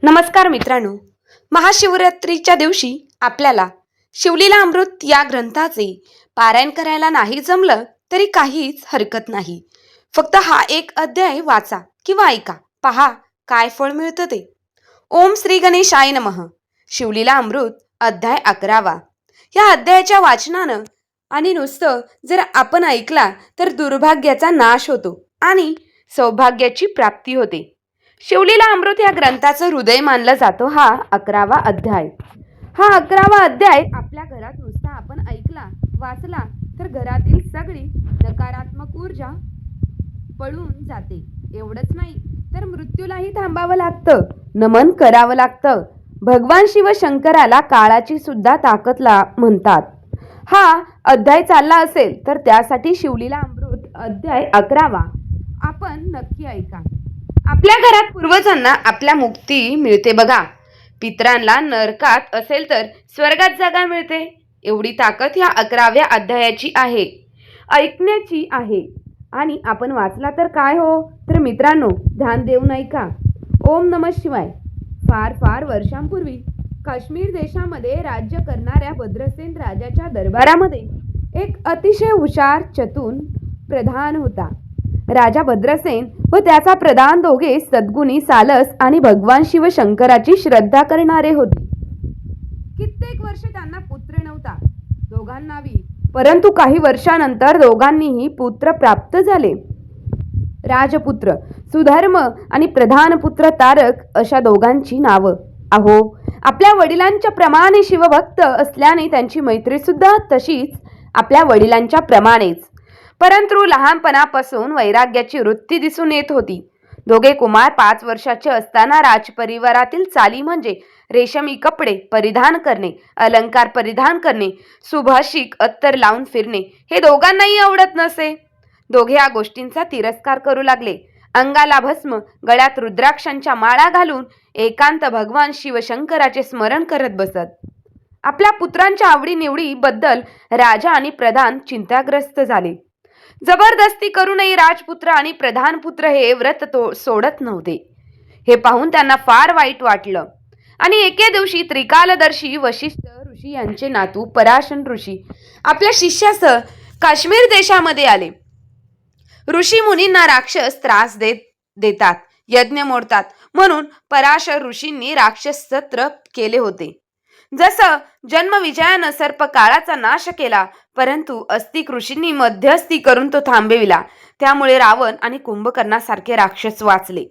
नमस्कार मित्रांनो, महाशिवरात्रीच्या दिवशी आपल्याला शिवलीला अमृत या ग्रंथाचे पारायण करायला नाही जमलं तरी काहीच हरकत नाही. फक्त हा एक अध्याय वाचा किंवा ऐका, पहा काय फळ मिळतं ते. ओम श्री गणेशाय नमः. शिवलीला अमृत अध्याय 11वा. या अध्यायाच्या वाचनानं आणि नुसतं जर आपण ऐकला तर दुर्भाग्याचा नाश होतो आणि सौभाग्याची प्राप्ती होते. शिवलीला अमृत या ग्रंथाचं हृदय मानला जातो हा 11वा अध्याय. हा 11वा अध्याय आपल्या घरात नुसता आपण ऐकला वाचला तर घरातील सगळी नकारात्मक ऊर्जा पळून जाते. एवढंच नाही तर मृत्यूलाही थांबावं लागतं, नमन करावं लागतं. भगवान शिवशंकराला काळाची सुद्धा ताकद म्हणतात. हा अध्याय चालला असेल तर त्यासाठी शिवलीला अमृत अध्याय 11वा आपण नक्की ऐका. आपल्या घरात पूर्वजांना आपल्या मुक्ती मिळते बघा. पितरांना नरकात असेल तर स्वर्गात जागा मिळते. एवढी ताकद ह्या 11व्या अध्यायाची आहे, ऐकण्याची आहे. आणि आपण वाचला तर काय हो, तर मित्रांनो ध्यान देऊन ऐका. ओम नमः शिवाय. फार फार वर्षांपूर्वी काश्मीर देशामध्ये राज्य करणाऱ्या भद्रसेन राजाच्या दरबारामध्ये एक अतिशय हुशार चतुर प्रधान होता. राजा भद्रसेन व त्याचा प्रधान दोघे सद्गुणी, सालस आणि भगवान शिवशंकराची श्रद्धा करणारे होते. कित्येक वर्ष त्यांना पुत्र नव्हता दोघांनाही, परंतु काही वर्षानंतर दोघांनीही पुत्र प्राप्त झाले. राजपुत्र सुधर्म आणि प्रधानपुत्र तारक अशा दोघांची नावं. अहो, आपल्या वडिलांच्या प्रमाणे शिवभक्त असल्याने त्यांची मैत्री सुद्धा तशीच आपल्या वडिलांच्या प्रमाणेच. परंतु लहानपणापासून वैराग्याची वृत्ती दिसून येत होती. दोघे कुमार 5 वर्षाचे असताना राजपरिवारातील चाली म्हणजे रेशमी कपडे परिधान करणे, अलंकार परिधान करणे, सुभाषिक अत्तर लावून फिरणे हे दोघांनाही आवडत नसे. दोघे या गोष्टींचा तिरस्कार करू लागले. अंगाला भस्म, गळ्यात रुद्राक्षांच्या माळा घालून एकांत भगवान शिवशंकराचे स्मरण करत बसत. आपल्या पुत्रांच्या आवडीनिवडी बद्दल राजा आणि प्रधान चिंताग्रस्त झाले. जबरदस्ती करूनही राजपुत्र आणि प्रधानपुत्र हे व्रत सोडत नव्हते. हे पाहून त्यांना फार वाईट वाटलं आणि एके दिवशी त्रिकालदर्शी वशिष्ठ ऋषी यांचे नातू पराशर ऋषी आपल्या शिष्यासह काश्मीर देशामध्ये आले. ऋषी मुनींना राक्षस त्रास देतात, यज्ञ मोडतात म्हणून पराशर ऋषींनी राक्षस सत्र केले होते. जसं जन्मविजयानं सर्प काळाचा नाश केला, परंतु अस्तिक ऋषींनी मध्यस्थी करून तो थांबविला. त्यामुळे रावण आणि कुंभकर्णासारखे राक्षस वाचले.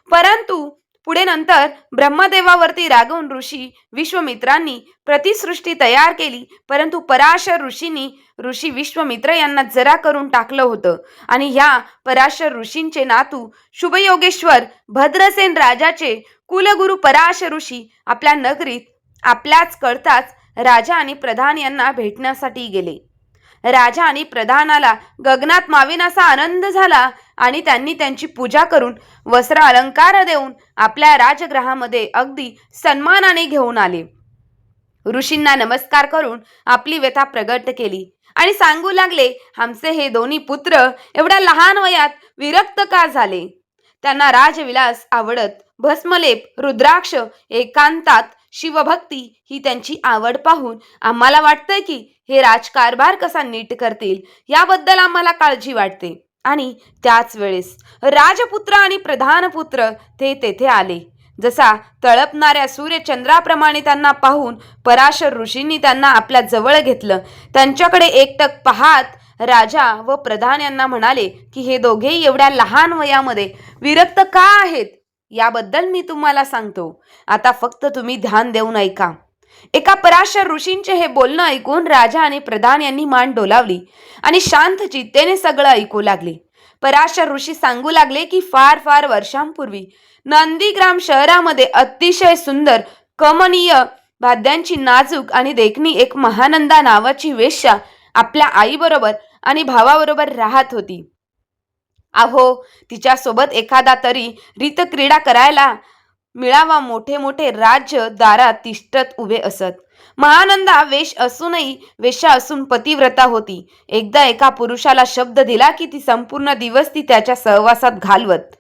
परंतु पुढे नंतर ब्रह्मदेवावरती रागवून ऋषी विश्वामित्रांनी प्रतिसृष्टी तयार केली. परंतु पराशर ऋषींनी ऋषी विश्वामित्र यांना जरा करून टाकलं होतं आणि ह्या पराशर ऋषींचे नातू शुभयोगेश्वर भद्रसेन राजाचे कुलगुरू पराशर ऋषी आपल्या नगरीत आपल्याच कळताच राजा आणि प्रधान यांना भेटण्यासाठी गेले. राजा आणि प्रधानाला गगनात मावेनासा आनंद झाला आणि त्यांनी त्यांची पूजा करून वस्त्र अलंकार देऊन आपल्या राजगृहामध्ये अगदी सन्मानाने घेऊन आले. ऋषींना नमस्कार करून आपली व्यथा प्रगट केली आणि सांगू लागले, आमचे हे दोन्ही पुत्र एवढ्या लहान वयात विरक्त का झाले? त्यांना राजविलास आवडत, भस्मलेप, रुद्राक्ष, एकांतात शिवभक्ती ही त्यांची आवड पाहून आम्हाला वाटतंय की हे राजकारभार कसा नीट करतील याबद्दल आम्हाला काळजी वाटते. आणि त्याच वेळेस राजपुत्र आणि प्रधानपुत्र ते तेथे आले. जसा तळपणाऱ्या सूर्यचंद्राप्रमाणे त्यांना पाहून पराशर ऋषींनी त्यांना आपल्या जवळ घेतलं. त्यांच्याकडे एकटक पाहत राजा व प्रधान यांना म्हणाले की हे दोघेही एवढ्या लहान वयामध्ये विरक्त का आहेत याबद्दल मी तुम्हाला सांगतो. आता फक्त तुम्ही ध्यान देऊन ऐका. एका पराशर ऋषींचे हे बोलणं ऐकून राजा आणि प्रधान यांनी मान डोलावली आणि शांत चित्तेने सगळं ऐकू लागले. पराशर ऋषी सांगू लागले की फार फार वर्षांपूर्वी नंदीग्राम शहरामध्ये अतिशय सुंदर कमनीय वाद्यांची नाजूक आणि देखणी एक महानंदा नावाची वेश्या आपल्या आईबरोबर आणि भावाबरोबर राहत होती. अहो, तिच्यासोबत एखादा तरी रीतक्रीडा करायला मिळावा. मोठे मोठे राज्य दारात तिष्ठत उभे असत. महानंदा वेश्या असून पतिव्रता होती. एकदा एका पुरुषाला शब्द दिला की ती संपूर्ण दिवस ती त्याच्या सहवासात घालवत.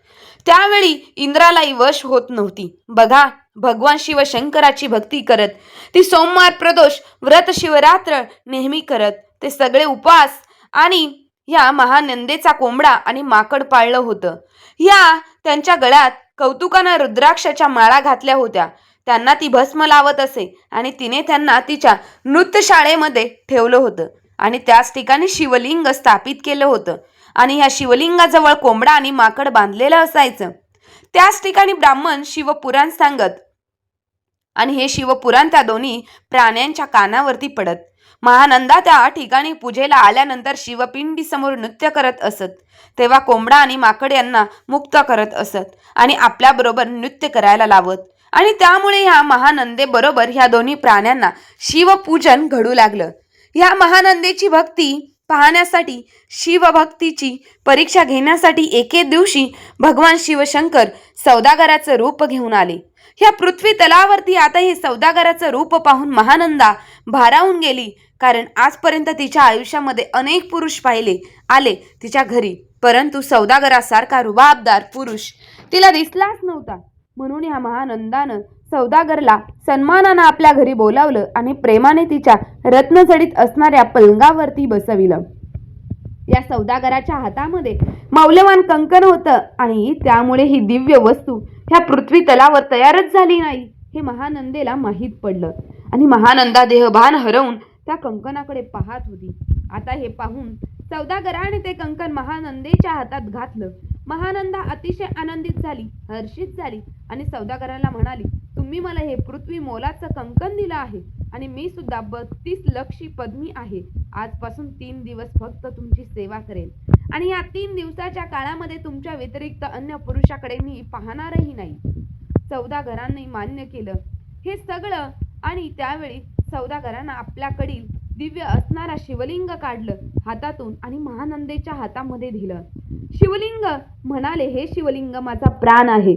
त्यावेळी इंद्रालाही वश होत नव्हती. बघा, भगवान शिवशंकराची भक्ती करत, ती सोमवार प्रदोष व्रत शिवरात्र नेहमी करत, ते सगळे उपवास आणि या महानंदेचा कोंबडा आणि माकड पाळलं होतं. या त्यांच्या गळ्यात कौतुकानं रुद्राक्षाच्या माळा घातल्या होत्या. त्यांना ती भस्म लावत असे आणि तिने त्यांना तिच्या नृत्यशाळेमध्ये ठेवलं होतं आणि त्याच ठिकाणी शिवलिंग स्थापित केलं होतं आणि ह्या शिवलिंगाजवळ कोंबडा आणि माकड बांधलेलं असायचं. त्याच ठिकाणी ब्राह्मण शिवपुराण सांगत आणि हे शिवपुराण त्या दोन्ही प्राण्यांच्या कानावरती पडत. महानंदा त्या ठिकाणी पूजेला आल्यानंतर शिवपिंडी समोर नृत्य करत असत. तेव्हा कोंबडा आणि माकड यांना मुक्त करत असत आणि आपल्याबरोबर नृत्य करायला लावत आणि त्यामुळे ह्या महानंदे बरोबर ह्या दोन्ही प्राण्यांना शिवपूजन घडू लागलं. ह्या महानंदेची भक्ती पाहण्यासाठी, शिवभक्तीची परीक्षा घेण्यासाठी एके दिवशी भगवान शिवशंकर सौदागराचं रूप घेऊन आले. ह्या पृथ्वी तलावरती आता हे सौदागराचं रूप पाहून महानंदा भारावून गेली. कारण आजपर्यंत तिच्या आयुष्यामध्ये अनेक पुरुष पाहिले आले तिच्या घरी, परंतु सौदागरासारखा रुबाबदार पुरुष तिला दिसलाच नव्हता. म्हणून ह्या महानंदानं सौदागरला सन्मानानं आपल्या घरी बोलावलं आणि प्रेमाने तिच्या रत्नजडीत असणाऱ्या पलंगावरती बसविलं. या सौदागराच्या हातामध्ये मौल्यवान कंकण होतं आणि त्यामुळे ही दिव्य वस्तू ह्या पृथ्वी तलावर तयारच झाली नाही हे महानंदेला माहीत पडलं आणि महानंदा देहभान हरवून त्या कंकणाकडे पाहत होती. आता हे पाहून सौदागराने ते कंकण महानंदेच्या हातात घातलं. महानंदा अतिशय आनंदित झाली, हर्षित झाली आणि सौदागराला म्हणाली, तुम्ही मला हे पृथ्वी मोलाचं कंकण दिलं आहे आणि मी सुद्धा 32 लक्षी पद्मी आहे. आजपासून 3 दिवस फक्त तुमची सेवा करेन आणि या 3 दिवसाच्या काळामध्ये तुमच्या व्यतिरिक्त अन्य पुरुषाकडे मी पाहणारही नाही. सौदागरांनी मान्य केलं हे सगळं आणि त्यावेळी सौदागरांना आपल्याकडील दिव्य असणारा शिवलिंग काढलं हातातून आणि महानंदेच्या हातामध्ये दिलं. शिवलिंग म्हणाले, हे शिवलिंग माझा प्राण आहे,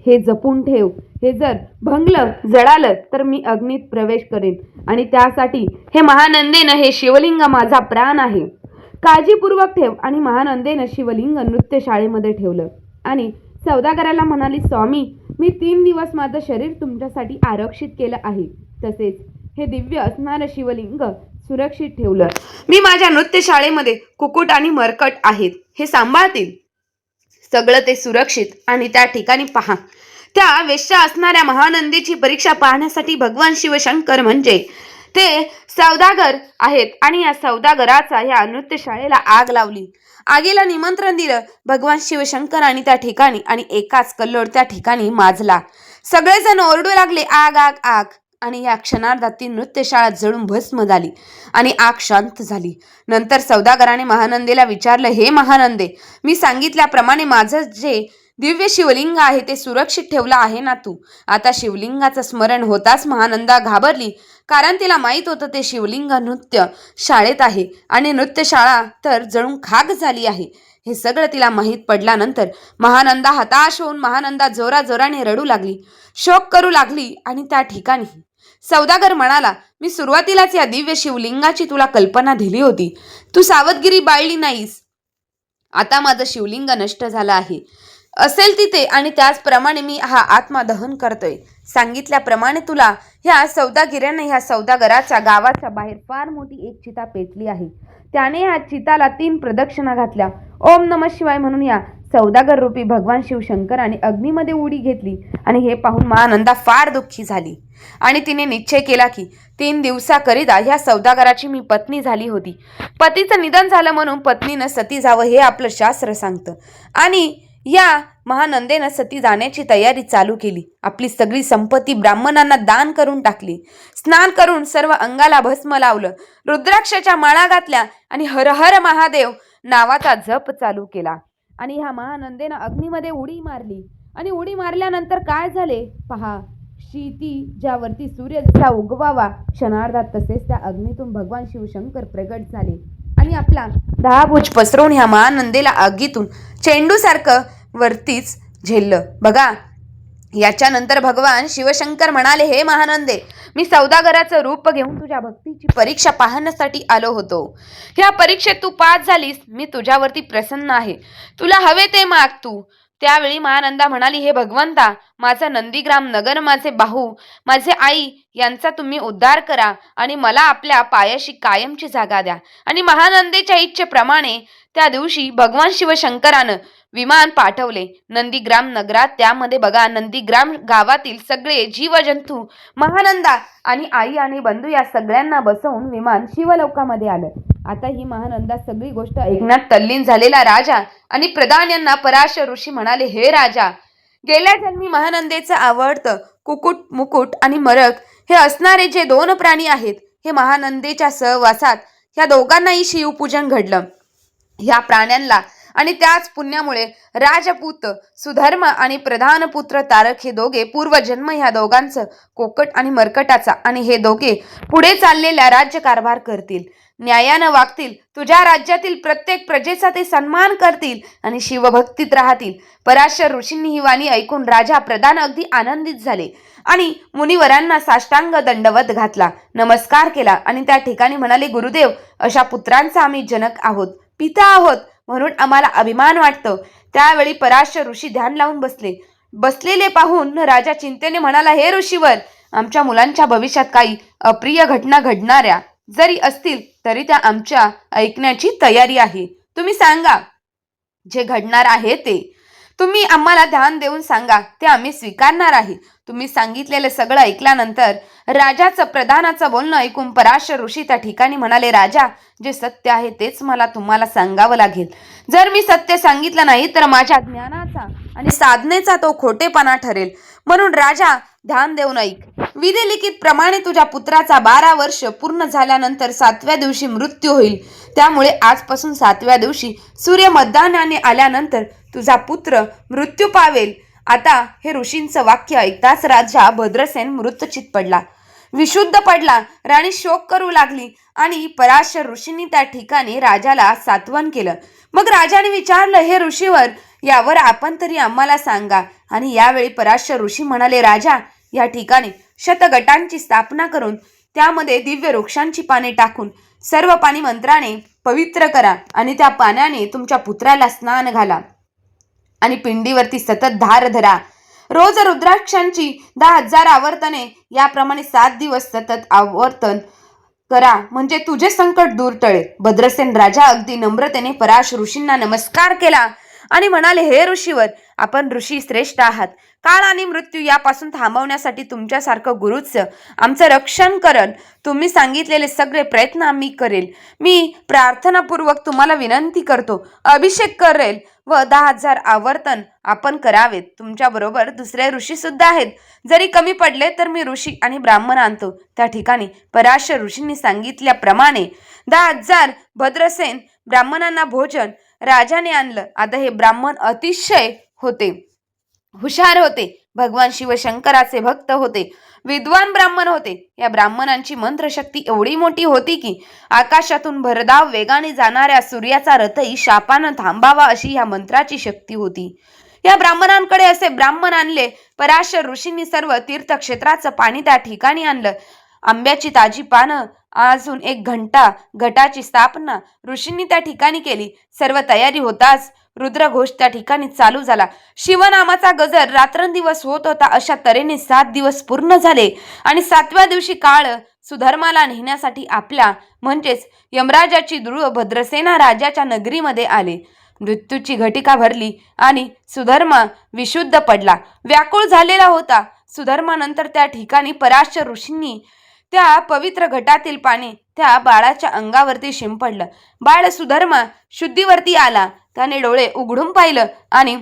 हे जपून ठेव. हे जर भंगलं, जळालं तर मी अग्नीत प्रवेश करेन आणि त्यासाठी हे महानंदेनं हे शिवलिंग माझा प्राण आहे, काळजीपूर्वक ठेव. आणि महानंदेनं शिवलिंग नृत्यशाळेमध्ये ठेवलं आणि सौदागराला म्हणाली, स्वामी, मी 3 दिवस माझं शरीर तुमच्यासाठी आरक्षित केलं आहे, तसेच हे दिव्य असणारं शिवलिंग सुरक्षित ठेवलं. मी माझ्या नृत्यशाळेमध्ये कुकुट आणि मरकट आहेत, हे सांभाळतील. सगळं ते सुरक्षित आणि त्या ठिकाणी पहा. त्या वेश्या असणाऱ्या महानंदेची परीक्षा पाहण्यासाठी भगवान शिवशंकर म्हणजे ते सौदागर आहेत आणि या सौदागराचा या नृत्यशाळेला आग लावली. आगीला निमंत्रण दिलं भगवान शिवशंकरांनी त्या ठिकाणी आणि एकाच कल्लोळ त्या ठिकाणी माजला. सगळेजण ओरडू लागले, आग आग आग. आणि या क्षणार्धात ती नृत्यशाळा जळून भस्म झाली आणि आग शांत झाली. नंतर सौदागराने महानंदेला विचारलं, हे महानंदे, मी सांगितल्याप्रमाणे माझं जे दिव्य शिवलिंग आहे ते सुरक्षित ठेवलं आहे ना तू? आता शिवलिंगाचं स्मरण होताच महानंदा घाबरली, कारण तिला माहीत होतं ते शिवलिंग नृत्य शाळेत आहे आणि नृत्यशाळा तर जळून खाक झाली आहे. हे सगळं तिला माहीत पडल्यानंतर महानंदा हताश होऊन महानंदा जोराजोराने रडू लागली, शोक करू लागली आणि त्या ठिकाणी सौदागर म्हणाला, मी सुरुवातीलाच या दिव्य शिवलिंगाची तुला कल्पना दिली होती, तू सावधगिरी बाळली नाहीस. आता माझं शिवलिंग नष्ट झालं आहे, असेल तिथे आणि त्याचप्रमाणे मी हा आत्मा दहन करतोय. सांगितल्याप्रमाणे तुला ह्या सौदागिरीने ह्या सौदागराच्या गावाच्या बाहेर फार मोठी एक चिता पेटली आहे. त्याने ह्या चिताला 3 प्रदक्षिणा घातल्या. ओम नमः शिवाय म्हणून या सौदागर रूपी भगवान शिवशंकराने अग्नीमध्ये उडी घेतली आणि हे पाहून महानंदा फार दुःखी झाली आणि तिने निश्चय केला की 3 दिवसाकरिता ह्या सौदागराची मी पत्नी झाली होती. पतीचं निधन झालं म्हणून पत्नीनं सती जावं हे आपलं शास्त्र सांगतं आणि या महानंदेनं सती जाण्याची तयारी चालू केली. आपली सगळी संपत्ती ब्राह्मणांना दान करून टाकली. स्नान करून सर्व अंगाला भस्म लावलं, रुद्राक्षाच्या माळा घातल्या आणि हर हर महादेव नावाचा जप चालू केला. आणि ह्या महानंदेनं अग्नीमध्ये उडी मारली आणि उडी मारल्यानंतर काय झाले पहा. शीती ज्यावरती सूर्य जसा उगवावा क्षणार्धात तसेच त्या अग्नीतून भगवान शिवशंकर प्रगट झाले आणि आपला 10 भुज पसरवून ह्या महानंदेला आगीतून चेंडूसारखं वरतीच झेललं. बघा, याच्यानंतर भगवान शिवशंकर म्हणाले, हे महानंदे, मी सौदागराचं रूप घेऊन तुझ्या भक्तीची परीक्षा पाहण्यासाठी आलो होतो. ह्या परीक्षेत तू पास झालीस, मी तुझ्यावरती प्रसन्न आहे. तुला हवे ते माग तू. त्यावेळी महानंदा म्हणाली, हे भगवंता, माझा नंदीग्राम नगर, माझे बाहू, माझे आई यांचा तुम्ही उद्धार करा आणि मला आपल्या पायाशी कायमची जागा द्या. आणि महानंदेच्या इच्छेप्रमाणे त्या दिवशी भगवान शिवशंकरानं विमान पाठवले नंदीग्राम नगरात. त्यामध्ये बघा, नंदीग्राम गावातील सगळे जीवजंतू, महानंदा आणि आई आणि बंधू या सगळ्यांना बसवून विमान शिवलोकामध्ये आलं. आता ही महानंदा सगळी गोष्ट ऐकण्यात तल्लीन झालेला राजा आणि प्रधान यांना पराशर ऋषी म्हणाले, हे राजा, गेल्या जन्मी महानंदेचं आवडतं कुकुट, मुकुट आणि मरक हे असणारे जे दोन प्राणी आहेत, हे महानंदेच्या सहवासात ह्या दोघांनाही शिवपूजन घडलं. ह्या प्राण्यांना आणि त्याच पुण्यामुळे राजपूत सुधर्म आणि प्रधान पुत्र तारक हे दोघे पूर्वजन्म ह्या दोघांचं कोकट आणि मरकटाचा, आणि हे दोघे पुढे चाललेल्या राज्यकारभार करतील, न्यायानं वागतील, तुझ्या राज्यातील प्रत्येक प्रजेचा ते सन्मान करतील आणि शिवभक्तीत राहतील. पराशर ऋषींनी ही वाणी ऐकून राजा प्रधान अगदी आनंदित झाले आणि मुनिवरांना साष्टांग दंडवत घातला, नमस्कार केला आणि त्या ठिकाणी म्हणाले, गुरुदेव, अशा पुत्रांचा आम्ही जनक आहोत, पिता आहोत, म्हणून आम्हाला अभिमान वाटतो. त्यावेळी पराशर ऋषी ध्यान लावून बसलेले पाहून राजा चिंतेने म्हणाला, हे ऋषीवर, आमच्या मुलांच्या भविष्यात काही अप्रिय घटना घडणाऱ्या जरी असतील तरी त्या आमच्या ऐकण्याची तयारी आहे. तुम्ही सांगा, जे घडणार आहे ते तुम्ही आम्हाला ध्यान देऊन सांगा, ते आम्ही स्वीकारणार आहे. तुम्ही सांगितलेलं सगळं ऐकल्यानंतर राजाचं प्रधानाचं बोलणं ऐकून पराशर ऋषी त्या ठिकाणी म्हणाले, राजा, जे सत्य आहे तेच मला तुम्हाला सांगावं लागेल. जर मी सत्य सांगितलं नाही तर माझ्या ज्ञानाचा आणि साधनेचा तो खोटेपणा ठरेल. म्हणून राजा, ध्यान देऊन ऐक. विधिलिखित प्रमाणे तुझ्या पुत्राचा 12 वर्ष पूर्ण झाल्यानंतर 7व्या दिवशी मृत्यू होईल. त्यामुळे आजपासून 7व्या दिवशी सूर्य मध्यान्हाने आल्यानंतर तुझा पुत्र मृत्यू पावेल. आता हे ऋषींचं वाक्य ऐकताच राजा भद्रसेन मृतचित पडला, विशुद्ध पडला. राणी शोक करू लागली आणि पराशर ऋषींनी त्या ठिकाणी राजाला सांत्वन केलं. मग राजाने विचारलं, हे ऋषीवर, यावर आपण तरी आम्हाला सांगा. आणि यावेळी पराशर ऋषी म्हणाले, राजा, या ठिकाणी शतगटांची स्थापना करून त्यामध्ये दिव्य वृक्षांची पाने टाकून सर्व पाणी मंत्राने पवित्र करा आणि त्या पाण्याने तुमच्या पुत्राला स्नान घाला आणि पिंडीवरती सतत धार धरा. रोज रुद्राक्षांची 10,000 आवर्तने याप्रमाणे 7 दिवस सतत आवर्तन करा, म्हणजे तुझे संकट दूर टळेल. भद्रसेन राजा अगदी नम्रतेने पराशर ऋषींना नमस्कार केला आणि म्हणाले, हे ऋषीवर, आपण ऋषी श्रेष्ठ आहात. काळ आणि मृत्यू यापासून थांबवण्यासाठी तुमच्यासारखं गुरुच आमचं रक्षण करल. तुम्ही सांगितलेले सगळे प्रयत्न आम्ही करेल. मी प्रार्थनापूर्वक तुम्हाला विनंती करतो, अभिषेक करेल व 10,000 आवर्तन आपण करावेत. तुमच्याबरोबर दुसरे ऋषी सुद्धा आहेत. जरी कमी पडले तर मी ऋषी आणि ब्राह्मण आणतो. त्या ठिकाणी पराशर ऋषींनी सांगितल्याप्रमाणे 10,000 भद्रसेन ब्राह्मणांना भोजन राजाने आणलं. आता हे ब्राह्मण अतिशय होते, हुशार होते, भगवान शिवशंकराचे भक्त होते, विद्वान ब्राह्मण होते. या ब्राह्मणांची मंत्रशक्ती एवढी मोठी होती की आकाशातून भरधाव वेगाने जाणाऱ्या सूर्याचा रथही शापानं थांबावा अशी या मंत्राची शक्ती होती. या ब्राह्मणांकडे असे ब्राह्मण आणले. पराशर ऋषींनी सर्व तीर्थक्षेत्राचं पाणी त्या ठिकाणी आणलं. आंब्याची ताजी पानं, अजून 1 घंटा घटाची स्थापना ऋषींनी त्या ठिकाणी केली. सर्व तयारी होताच रुद्रघोष त्या ठिकाणी चालू झाला. शिवनामाचा गजर रात्रंदिवस होत होता. अशा तऱ्हेने 7 दिवस पूर्ण झाले आणि 7व्या दिवशी काळ सुधर्माला नेण्यासाठी आपल्या म्हणजेच यमराजाची धूळ भद्रसेना राजाच्या नगरीमध्ये आले. मृत्यूची घटिका भरली आणि सुधर्मा विशुद्ध पडला, व्याकुळ झालेला होता. सुधर्मानंतर त्या ठिकाणी पराशर ऋषींनी त्या पवित्र घटातील पाणी त्या बाळाच्या अंगावरती शिंपडलं. बाळ सुधर्मा शुद्धीवरती आला. त्याने डोळे उघडून पाहिलं आणि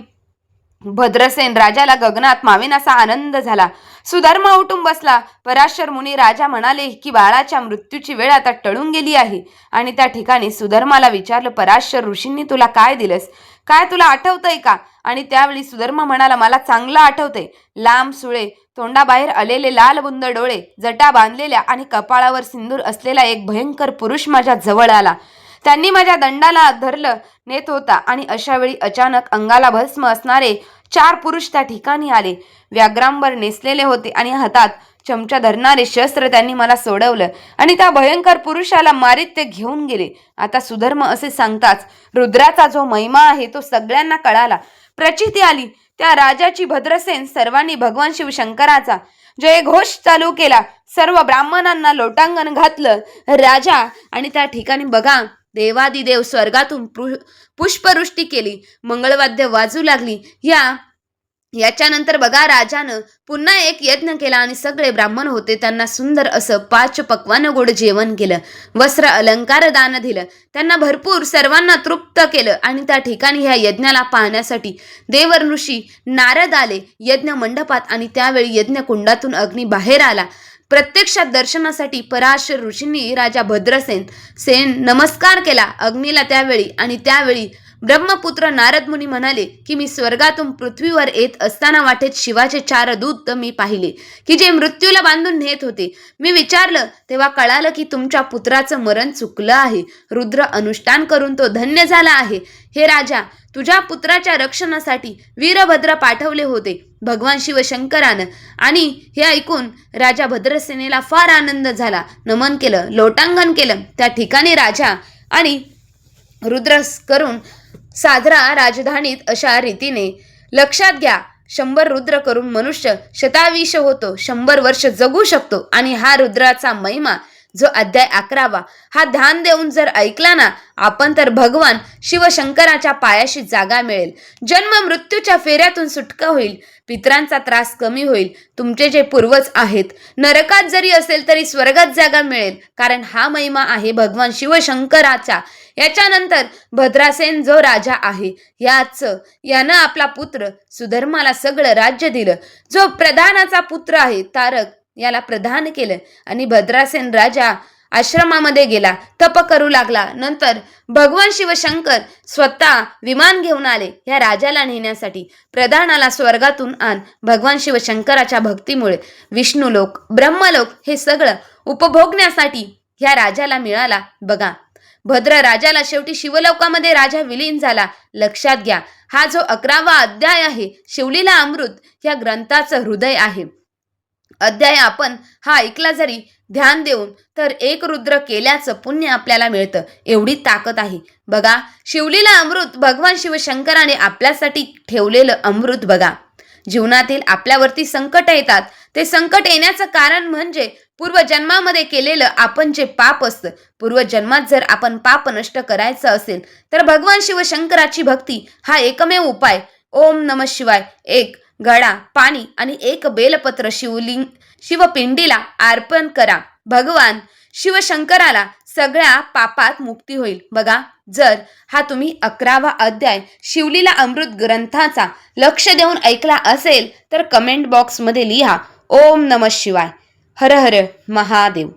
भद्रसेन राजाला गगनात मावेनासा आनंद झाला. सुधर्मा उठून बसला. पराशर मुनी राजा म्हणाले की बाळाच्या मृत्यूची वेळ आता टळून गेली आहे. आणि त्या ठिकाणी सुधर्माला विचारलं, पराशर ऋषींनी तुला काय दिलंस, काय तुला आठवतंय का? आणि त्यावेळी सुधर्मा म्हणाला, मला चांगलं आठवतंय. लांब सुळे, तोंडाबाहेर आलेले लालबुंद डोळे, जटा बांधलेल्या आणि कपाळावर सिंदूर असलेला एक भयंकर पुरुष माझ्या जवळ आला. त्यांनी माझ्या दंडाला धरलं नेत होता आणि अशावेळी अचानक अंगाला भस्म असणारे 4 पुरुष त्या ठिकाणी आले. व्याघ्रांबर नेसलेले होते आणि हातात चमचा धरणारे शस्त्र त्यांनी मला सोडवलं आणि त्या भयंकर पुरुषाला मारीत ते घेऊन गेले. आता सुधर्म असे सांगताच रुद्राचा जो महिमा आहे तो सगळ्यांना कळाला. प्रचिती आली त्या राजाची भद्रसेन सर्वांनी भगवान शिवशंकराचा जयघोष चालू केला. सर्व ब्राह्मणांना लोटांगण घातलं राजा. आणि त्या ठिकाणी बघा देवादिदेव स्वर्गातून पुष्पवृष्टी केली, मंगळवाद्य वाजू लागली. याच्यानंतर बघा राजानं पुन्हा एक यज्ञ केला आणि सगळे ब्राह्मण होते त्यांना सुंदर असं 5 पक्वान गोड जेवण केलं, वस्त्र अलंकार दान दिलं, त्यांना भरपूर सर्वांना तृप्त केलं. आणि त्या ठिकाणी ह्या यज्ञाला पाहण्यासाठी देव ऋषी नारद आले यज्ञ मंडपात. आणि त्यावेळी यज्ञ कुंडातून अग्नी बाहेर आला. प्रत्यक्षात दर्शनासाठी पराशर ऋषींनी राजा भद्रसेन नमस्कार केला अग्नीला त्यावेळी. आणि त्यावेळी ब्रह्मपुत्र नारद मुनी म्हणाले की मी स्वर्गातून पृथ्वीवर येत असताना वाटेत शिवाचे 4 दूत मी पाहिले की जे मृत्यूला बांधून नेत होते. मी विचारलं तेव्हा कळालं की तुमच्या पुत्राचं मरण चुकलं आहे. रुद्र अनुष्ठान करून तो धन्य झाला आहे. हे राजा, तुझ्या पुत्राच्या रक्षणासाठी वीरभद्र पाठवले होते भगवान शिवशंकरानं. आणि हे ऐकून राजा भद्रसेनेला फार आनंद झाला. नमन केलं, लोटांगण केलं. त्या ठिकाणी राजा आणि रुद्र करून साजरा राजधानीत अशा रीतीने. लक्षात घ्या, 100 रुद्र करून मनुष्य शताविष होतो, 100 वर्ष जगू शकतो. आणि हा रुद्राचा महिमा जो अध्याय 11वा हा ध्यान देऊन जर ऐकला ना आपण तर भगवान शिवशंकराच्या पायाशी जागा मिळेल. जन्म मृत्यूच्या फेऱ्यातून सुटका होईल, पितरांचा त्रास कमी होईल. तुमचे जे पूर्वज आहेत नरकात जरी असेल तरी स्वर्गात जागा मिळेल, कारण हा महिमा आहे भगवान शिवशंकराचा. याच्यानंतर भद्रासेन जो राजा आहे यानं आपला पुत्र सुधर्माला सगळं राज्य दिलं. जो प्रधानाचा पुत्र आहे तारक याला प्रधान केलं. आणि भद्रासेन राजा आश्रमामध्ये गेला, तप करू लागला. नंतर भगवान शिवशंकर स्वतः विमान घेऊन आले या राजाला नेण्यासाठी. प्रधानाला स्वर्गातून आण. भगवान शिवशंकराच्या भक्तीमुळे विष्णुलोक ब्रह्मलोक हे सगळं उपभोगण्यासाठी ह्या राजाला मिळाला. बघा भद्र राजाला शेवटी शिवलोकामध्ये राजा विलीन झाला. लक्षात घ्या, हा जो 11वा अध्याय आहे शिवलीला अमृत या ग्रंथाचं हृदय आहे. अध्याय आपण हा ऐकला जरी ध्यान देऊन तर 1 रुद्र केल्याचं पुण्य आपल्याला मिळतं. एवढी ताकद आहे. बघा शिवलीला अमृत भगवान शिवशंकराने आपल्यासाठी ठेवलेलं अमृत. बघा जीवनातील आपल्यावरती संकट येतात, ते संकट येण्याचं कारण म्हणजे पूर्वजन्मामध्ये केलेलं आपण जे पाप असतं. पूर्वजन्मात जर आपण पाप नष्ट करायचं असेल तर भगवान शिवशंकराची भक्ती हा एकमेव उपाय. ओम नमः शिवाय 1 घडा पाणी आणि 1 बेलपत्र शिवपिंडीला अर्पण करा. भगवान शिवशंकराला सगळ्या पापात मुक्ती होईल. बघा जर हा तुम्ही 11वा अध्याय शिवलीला अमृत ग्रंथाचा लक्ष देऊन ऐकला असेल तर कमेंट बॉक्समध्ये लिहा ओम नमः शिवाय. हर हर महादेव.